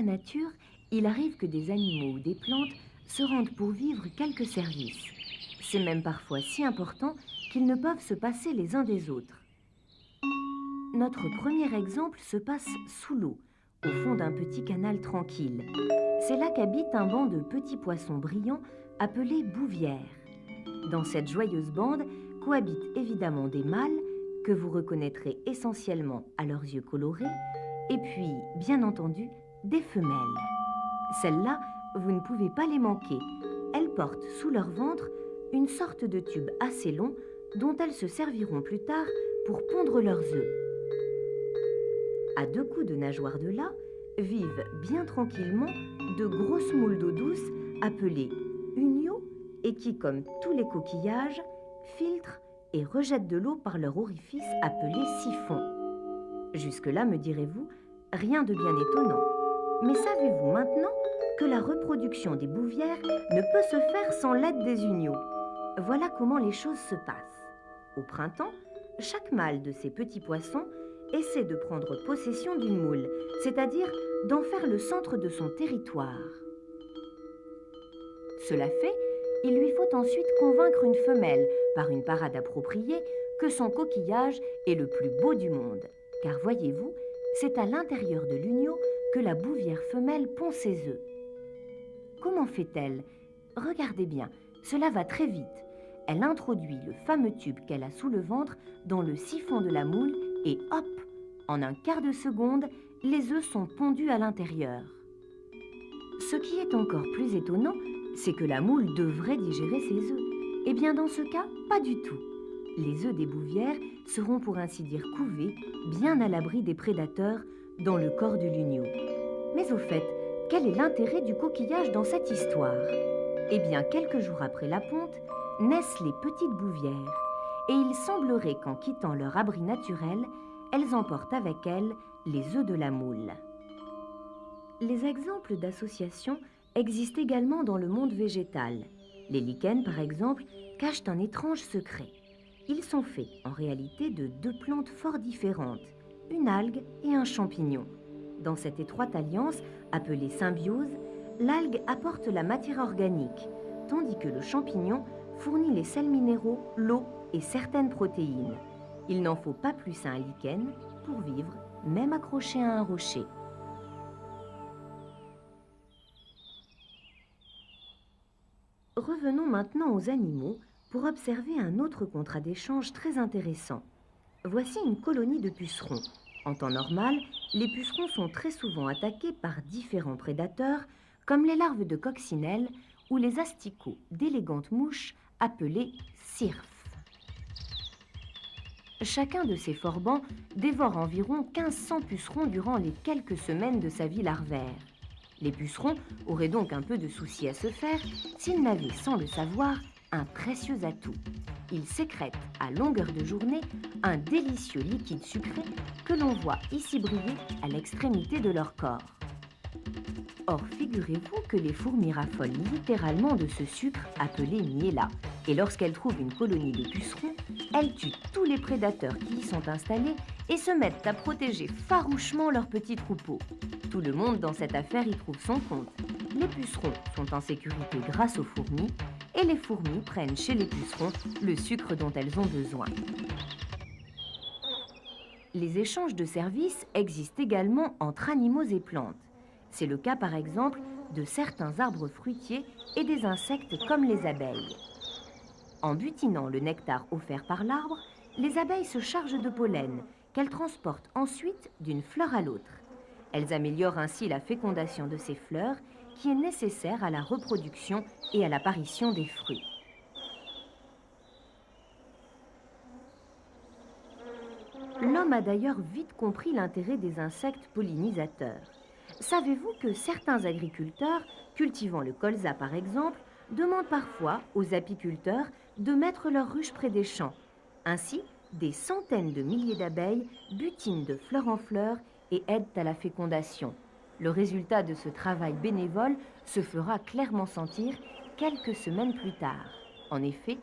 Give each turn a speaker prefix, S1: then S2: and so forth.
S1: nature, il arrive que des animaux ou des plantes se rendent pour vivre quelques services. C'est même parfois si important qu'ils ne peuvent se passer les uns des autres. Notre premier exemple se passe sous l'eau, au fond d'un petit canal tranquille. C'est là qu'habite un banc de petits poissons brillants appelés bouvières. Dans cette joyeuse bande cohabitent évidemment des mâles que vous reconnaîtrez essentiellement à leurs yeux colorés, et puis, bien entendu, des femelles. Celles-là, vous ne pouvez pas les manquer. Elles portent sous leur ventre une sorte de tube assez long dont elles se serviront plus tard pour pondre leurs œufs. À 2 coups de nageoire de là, vivent bien tranquillement de grosses moules d'eau douce appelées uniaux et qui, comme tous les coquillages, filtrent et rejettent de l'eau par leur orifice appelé siphon. Jusque-là, me direz-vous, rien de bien étonnant. Mais savez-vous maintenant que la reproduction des bouvières ne peut se faire sans l'aide des uniaux? Voilà comment les choses se passent. Au printemps, chaque mâle de ces petits poissons essaie de prendre possession d'une moule, c'est-à-dire d'en faire le centre de son territoire. Cela fait, il lui faut ensuite convaincre une femelle, par une parade appropriée, que son coquillage est le plus beau du monde. Car voyez-vous, c'est à l'intérieur de l'union que la bouvière femelle pond ses œufs. Comment fait-elle? Regardez bien, cela va très vite. Elle introduit le fameux tube qu'elle a sous le ventre dans le siphon de la moule et hop, en un quart de seconde, les œufs sont pondus à l'intérieur. Ce qui est encore plus étonnant, c'est que la moule devrait digérer ses œufs. Eh bien, dans ce cas, pas du tout. Les œufs des bouvières seront pour ainsi dire couvés, bien à l'abri des prédateurs, dans le corps de l'union. Mais au fait, quel est l'intérêt du coquillage dans cette histoire? Eh bien, quelques jours après la ponte, naissent les petites bouvières. Et il semblerait qu'en quittant leur abri naturel, elles emportent avec elles les œufs de la moule. Les exemples d'associations existent également dans le monde végétal. Les lichens, par exemple, cachent un étrange secret. Ils sont faits, en réalité, de 2 plantes fort différentes, une algue et un champignon. Dans cette étroite alliance, appelée symbiose, l'algue apporte la matière organique, tandis que le champignon fournit les sels minéraux, l'eau et certaines protéines. Il n'en faut pas plus à un lichen pour vivre, même accroché à un rocher. Revenons maintenant aux animaux pour observer un autre contrat d'échange très intéressant. Voici une colonie de pucerons. En temps normal, les pucerons sont très souvent attaqués par différents prédateurs, comme les larves de coccinelle ou les asticots d'élégantes mouches appelées cirphes. Chacun de ces forbans dévore environ 1500 pucerons durant les quelques semaines de sa vie larvaire. Les pucerons auraient donc un peu de souci à se faire s'ils n'avaient, sans le savoir, un précieux atout. Ils sécrètent à longueur de journée un délicieux liquide sucré que l'on voit ici briller à l'extrémité de leur corps. Or, figurez-vous que les fourmis raffolent littéralement de ce sucre appelé miella. Et lorsqu'elles trouvent une colonie de pucerons, elles tuent tous les prédateurs qui y sont installés et se mettent à protéger farouchement leurs petits troupeaux. Tout le monde dans cette affaire y trouve son compte. Les pucerons sont en sécurité grâce aux fourmis et les fourmis prennent chez les pucerons le sucre dont elles ont besoin. Les échanges de services existent également entre animaux et plantes. C'est le cas par exemple de certains arbres fruitiers et des insectes comme les abeilles. En butinant le nectar offert par l'arbre, les abeilles se chargent de pollen qu'elles transportent ensuite d'une fleur à l'autre. Elles améliorent ainsi la fécondation de ces fleurs qui est nécessaire à la reproduction et à l'apparition des fruits. L'homme a d'ailleurs vite compris l'intérêt des insectes pollinisateurs. Savez-vous que certains agriculteurs, cultivant le colza par exemple, demandent parfois aux apiculteurs de mettre leurs ruches près des champs. Ainsi, des centaines de milliers d'abeilles butinent de fleur en fleur et aident à la fécondation. Le résultat de ce travail bénévole se fera clairement sentir quelques semaines plus tard. En effet,